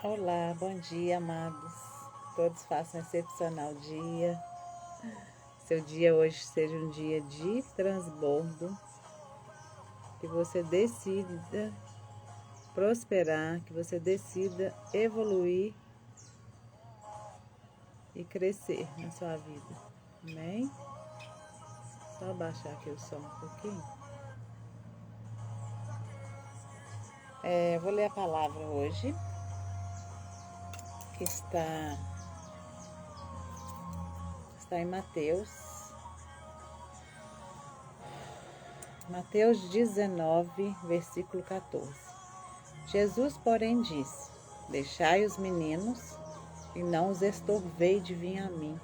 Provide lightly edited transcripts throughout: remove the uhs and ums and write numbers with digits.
Olá, bom dia, amados. Todos façam um excepcional dia. Seu dia hoje seja um dia de transbordo. Que você decida prosperar, que você decida evoluir e crescer na sua vida. Amém? Só baixar aqui o som um pouquinho. Vou ler a palavra hoje, que está em Mateus 19, versículo 14. Jesus, porém, disse: Deixai os meninos e não os estorvei de vir a mim,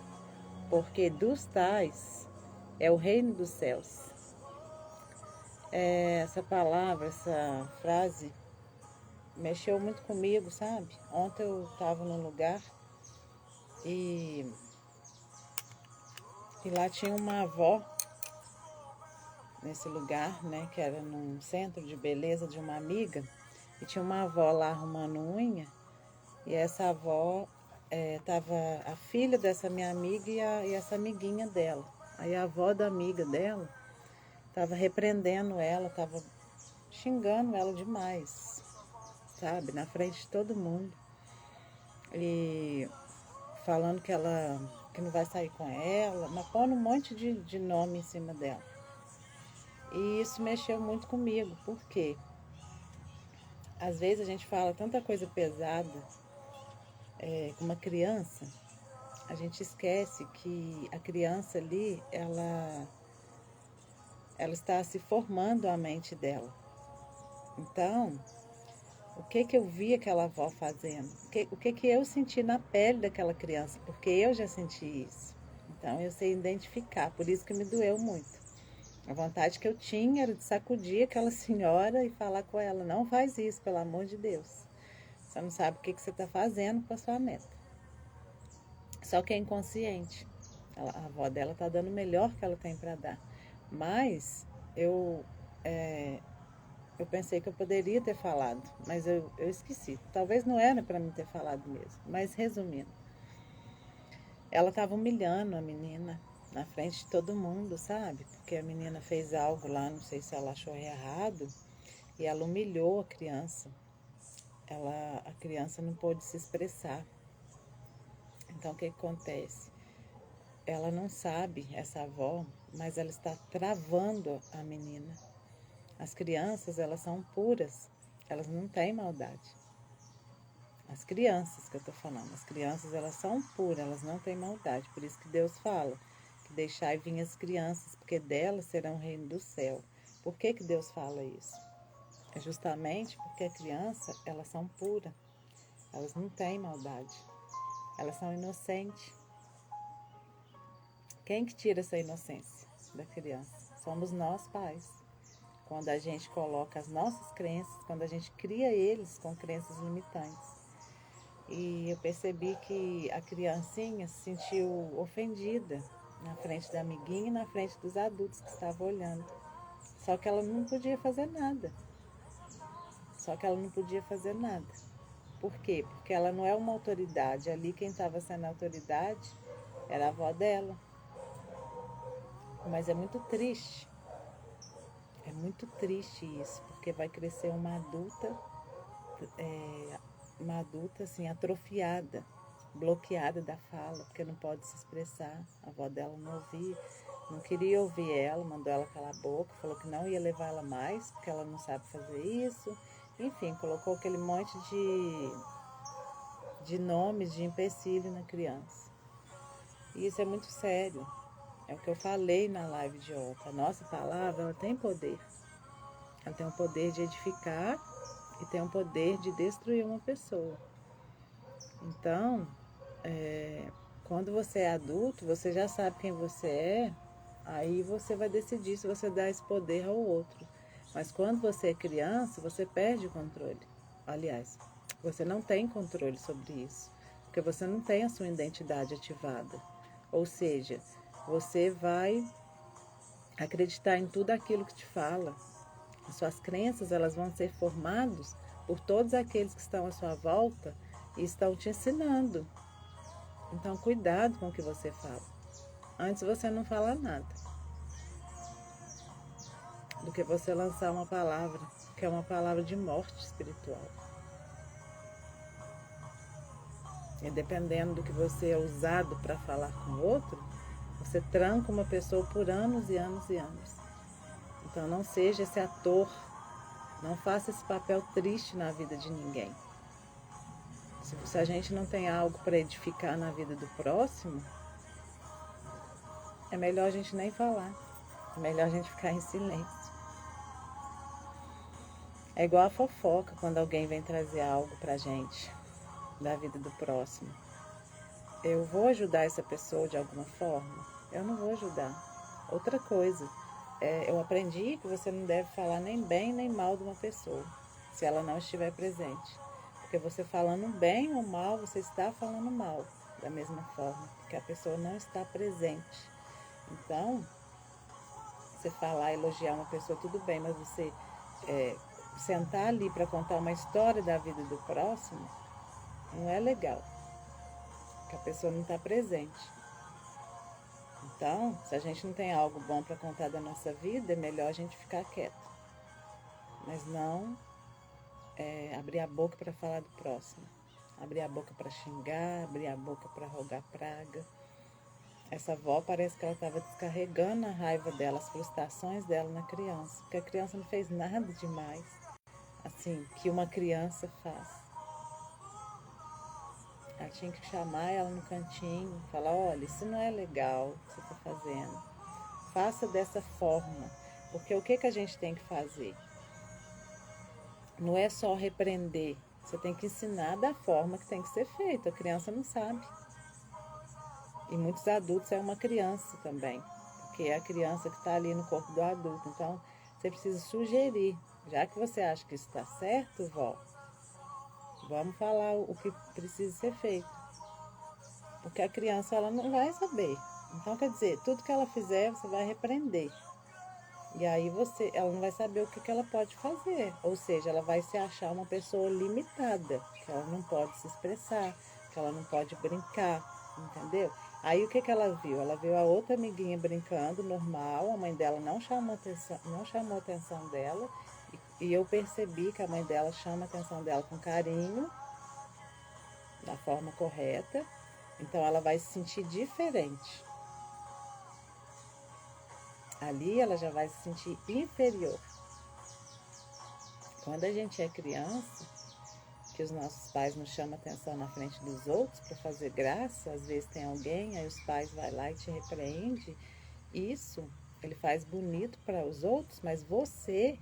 porque dos tais é o reino dos céus. Essa palavra, essa frase, mexeu muito comigo, sabe? Ontem eu estava num lugar e lá tinha uma avó nesse lugar, né? Que era num centro de beleza de uma amiga, e tinha uma avó lá arrumando unha, e essa avó tava a filha dessa minha amiga e essa amiguinha dela. Aí a avó da amiga dela tava repreendendo ela, tava xingando ela demais, sabe? Na frente de todo mundo. E falando que não vai sair com ela, mas pondo um monte de nome em cima dela. E isso mexeu muito comigo, porque às vezes a gente fala tanta coisa pesada com uma criança, a gente esquece que a criança ali, ela está se formando a mente dela. Então, o que eu vi aquela avó fazendo? O que eu senti na pele daquela criança? Porque eu já senti isso. Então, eu sei identificar, por isso que me doeu muito. A vontade que eu tinha era de sacudir aquela senhora e falar com ela: não faz isso, pelo amor de Deus. Você não sabe o que você está fazendo com a sua neta. Só que é inconsciente. A avó dela está dando o melhor que ela tem para dar. Mas eu pensei que eu poderia ter falado, mas eu esqueci. Talvez não era para mim ter falado mesmo. Mas resumindo, ela estava humilhando a menina na frente de todo mundo, sabe? Porque a menina fez algo lá, não sei se ela achou errado, e ela humilhou a criança. A criança não pôde se expressar. Então o que acontece? Ela não sabe, essa avó, mas ela está travando a menina. As crianças, elas são puras, elas não têm maldade. As crianças que eu estou falando, as crianças, elas são puras, elas não têm maldade. Por isso que Deus fala que deixai vir as crianças, porque delas serão o reino do céu. Por que Deus fala isso? É justamente porque a criança, elas são puras, elas não têm maldade, elas são inocentes. Quem que tira essa inocência da criança? Somos nós, pais. Quando a gente coloca as nossas crenças, quando a gente cria eles com crenças limitantes. E eu percebi que a criancinha se sentiu ofendida na frente da amiguinha e na frente dos adultos que estavam olhando. Só que ela não podia fazer nada. Por quê? Porque ela não é uma autoridade. Ali quem estava sendo autoridade era a avó dela. Mas é muito triste. É muito triste isso, porque vai crescer uma adulta assim, atrofiada, bloqueada da fala, porque não pode se expressar. A avó dela não ouvia, não queria ouvir ela, mandou ela calar a boca, falou que não ia levar ela mais, porque ela não sabe fazer isso. Enfim, colocou aquele monte de nomes de empecilho na criança. E isso é muito sério. É o que eu falei na live de ontem. A nossa palavra, ela tem poder. Ela tem o poder de edificar e tem o poder de destruir uma pessoa. Então, quando você é adulto, você já sabe quem você é, aí você vai decidir se você dá esse poder ao outro. Mas quando você é criança, você perde o controle. Aliás, você não tem controle sobre isso, porque você não tem a sua identidade ativada. Ou seja, você vai acreditar em tudo aquilo que te fala. As suas crenças, elas vão ser formadas por todos aqueles que estão à sua volta e estão te ensinando. Então, cuidado com o que você fala. Antes você não fala nada do que você lançar uma palavra, que é uma palavra de morte espiritual. E dependendo do que você é usado para falar com o outro, você tranca uma pessoa por anos e anos e anos. Então não seja esse ator, não faça esse papel triste na vida de ninguém. Se a gente não tem algo para edificar na vida do próximo, é melhor a gente nem falar, é melhor a gente ficar em silêncio. É igual a fofoca, quando alguém vem trazer algo pra gente da vida do próximo. Eu vou ajudar essa pessoa de alguma forma? Eu não vou ajudar. Outra coisa, eu aprendi que você não deve falar nem bem nem mal de uma pessoa, se ela não estiver presente. Porque você falando bem ou mal, você está falando mal da mesma forma, porque a pessoa não está presente. Então, você falar, elogiar uma pessoa, tudo bem, mas você sentar ali para contar uma história da vida do próximo, não é legal, porque a pessoa não está presente. Então, se a gente não tem algo bom para contar da nossa vida, é melhor a gente ficar quieto. Mas não abrir a boca para falar do próximo. Abrir a boca para xingar, abrir a boca para rogar praga. Essa avó parece que ela estava descarregando a raiva dela, as frustrações dela na criança. Porque a criança não fez nada demais, assim, que uma criança faz. Ela tinha que chamar ela no cantinho, falar, olha, isso não é legal o que você está fazendo. Faça dessa forma. Porque o que a gente tem que fazer? Não é só repreender. Você tem que ensinar da forma que tem que ser feito. A criança não sabe. E muitos adultos é uma criança também. Porque é a criança que está ali no corpo do adulto. Então, você precisa sugerir. Já que você acha que isso está certo, vó, vamos falar o que precisa ser feito. Porque a criança, ela não vai saber. Então, quer dizer, tudo que ela fizer, você vai repreender. E aí ela não vai saber o que ela pode fazer. Ou seja, ela vai se achar uma pessoa limitada, que ela não pode se expressar, que ela não pode brincar, entendeu? Aí o que ela viu? Ela viu a outra amiguinha brincando, normal, a mãe dela não chamou a atenção dela, e eu percebi que a mãe dela chama a atenção dela com carinho, da forma correta, então ela vai se sentir diferente. Ali ela já vai se sentir inferior. Quando a gente é criança, que os nossos pais nos chamam atenção na frente dos outros para fazer graça, às vezes tem alguém, aí os pais vão lá e te repreende. Isso ele faz bonito para os outros, mas você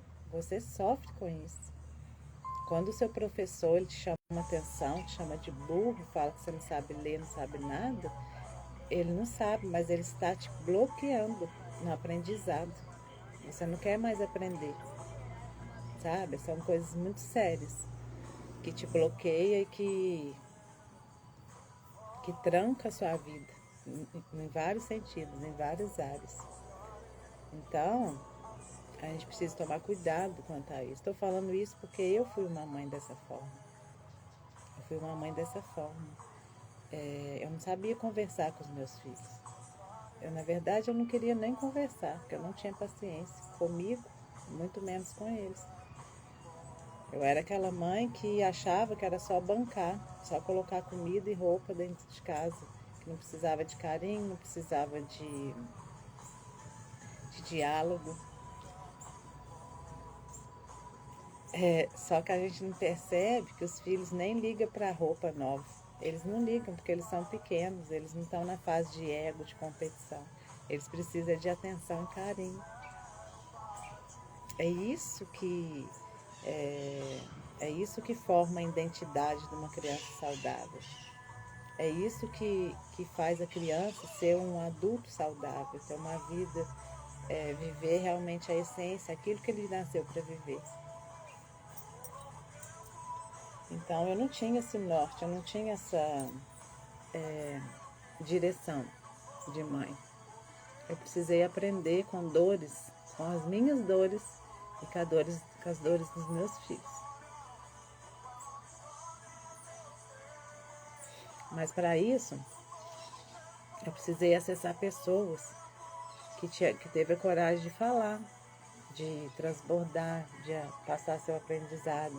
sofre com isso. Quando o seu professor ele te chama atenção, te chama de burro, fala que você não sabe ler, não sabe nada, ele não sabe, mas ele está te bloqueando no aprendizado. Você não quer mais aprender, sabe? São coisas muito sérias que te bloqueia e que tranca a sua vida em vários sentidos, em várias áreas. Então, a gente precisa tomar cuidado quanto a isso. Estou falando isso porque eu fui uma mãe dessa forma. Eu não sabia conversar com os meus filhos. Na verdade, eu não queria nem conversar, porque eu não tinha paciência comigo, muito menos com eles. Eu era aquela mãe que achava que era só bancar, só colocar comida e roupa dentro de casa, que não precisava de carinho, não precisava de diálogo. Só que a gente não percebe que os filhos nem ligam para a roupa nova. Eles não ligam porque eles são pequenos, eles não estão na fase de ego, de competição. Eles precisam de atenção e carinho. É isso que forma a identidade de uma criança saudável. É isso que faz a criança ser um adulto saudável, ter uma vida, viver realmente a essência, aquilo que ele nasceu para viver. Então eu não tinha esse norte, eu não tinha essa direção de mãe. Eu precisei aprender com dores, com as minhas dores e com as dores dos meus filhos. Mas para isso, eu precisei acessar pessoas que teve a coragem de falar, de transbordar, de passar seu aprendizado.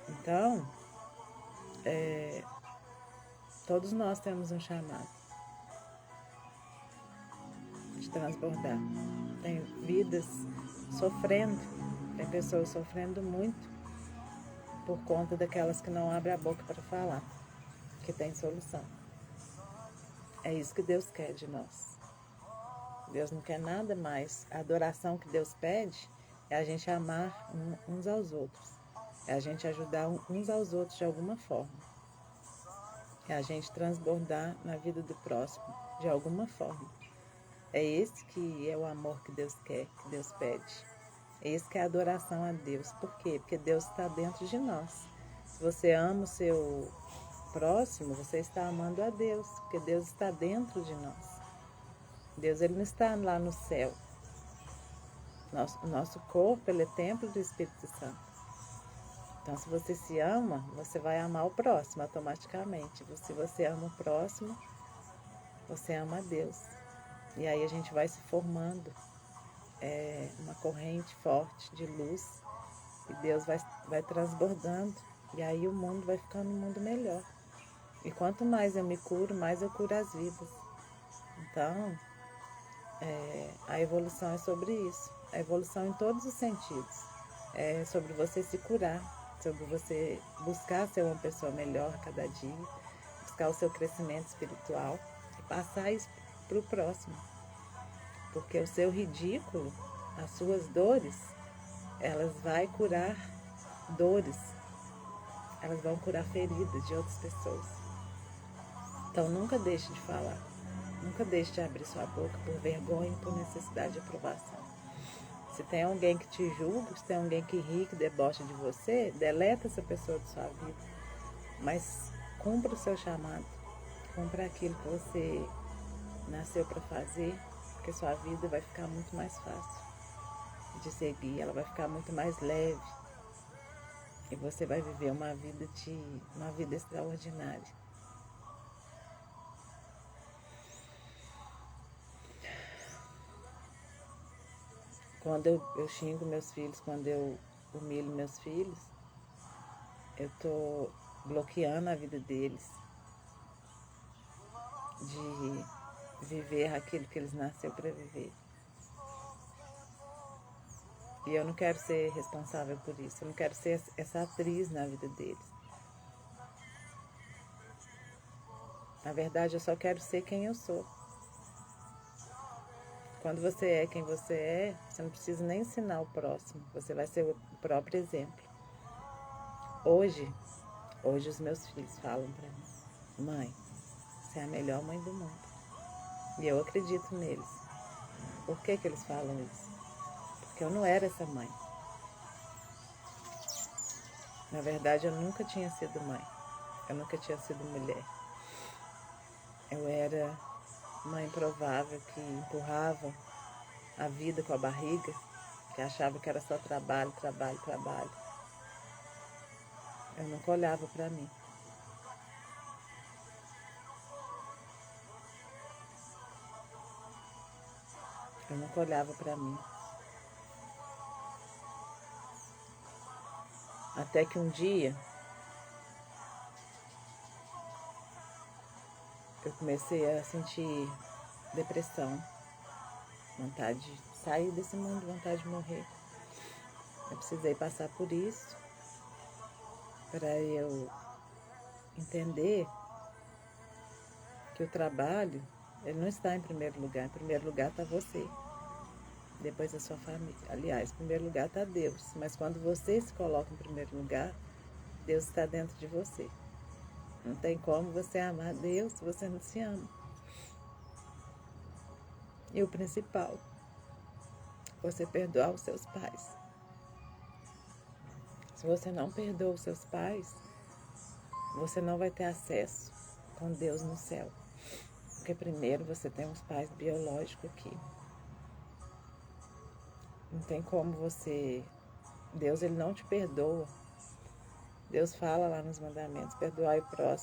Então, todos nós temos um chamado de transbordar. Tem vidas sofrendo, tem pessoas sofrendo muito por conta daquelas que não abrem a boca para falar, que tem solução. É isso que Deus quer de nós. Deus não quer nada mais. A adoração que Deus pede é a gente amar uns aos outros. É a gente ajudar uns aos outros de alguma forma. É a gente transbordar na vida do próximo de alguma forma. É esse que é o amor que Deus quer, que Deus pede. É esse que é a adoração a Deus. Por quê? Porque Deus está dentro de nós. Se você ama o seu próximo, você está amando a Deus, porque Deus está dentro de nós. Deus, ele não está lá no céu. O nosso corpo, ele é templo do Espírito Santo. Então, se você se ama, você vai amar o próximo automaticamente. Se você ama o próximo, você ama a Deus. E aí a gente vai se formando uma corrente forte de luz. E Deus vai transbordando. E aí o mundo vai ficando um mundo melhor. E quanto mais eu me curo, mais eu curo as vidas. Então, a evolução é sobre isso. A evolução em todos os sentidos. É sobre você se curar, sobre você buscar ser uma pessoa melhor cada dia, buscar o seu crescimento espiritual e passar isso para o próximo. Porque o seu ridículo, as suas dores, elas vão curar dores, elas vão curar feridas de outras pessoas. Então nunca deixe de falar, nunca deixe de abrir sua boca por vergonha e por necessidade de aprovação. Se tem alguém que te julga, se tem alguém que ri, que debocha de você, deleta essa pessoa de sua vida. Mas cumpra o seu chamado, cumpra aquilo que você nasceu para fazer, porque sua vida vai ficar muito mais fácil de seguir, ela vai ficar muito mais leve. E você vai viver uma vida extraordinária. Quando eu xingo meus filhos, quando eu humilho meus filhos, eu estou bloqueando a vida deles de viver aquilo que eles nasceram para viver. E eu não quero ser responsável por isso, eu não quero ser essa atriz na vida deles. Na verdade, eu só quero ser quem eu sou. Quando você é quem você não precisa nem ensinar o próximo, você vai ser o próprio exemplo. Hoje os meus filhos falam para mim: mãe, você é a melhor mãe do mundo. E eu acredito neles. Por que eles falam isso? Porque eu não era essa mãe. Na verdade, eu nunca tinha sido mãe. Eu nunca tinha sido mulher. Eu era uma improvável que empurrava a vida com a barriga, que achava que era só trabalho, trabalho, trabalho. Eu nunca olhava para mim. Eu nunca olhava para mim. Até que um dia eu comecei a sentir depressão, vontade de sair desse mundo, vontade de morrer. Eu precisei passar por isso para eu entender que o trabalho, ele não está em primeiro lugar. Em primeiro lugar está você, depois a sua família. Aliás, em primeiro lugar está Deus. Mas quando você se coloca em primeiro lugar, Deus está dentro de você. Não tem como você amar Deus se você não se ama. E o principal, você perdoar os seus pais. Se você não perdoa os seus pais, você não vai ter acesso com Deus no céu. Porque primeiro você tem os pais biológicos aqui. Não tem como você... Deus, ele não te perdoa. Deus fala lá nos mandamentos, perdoai o próximo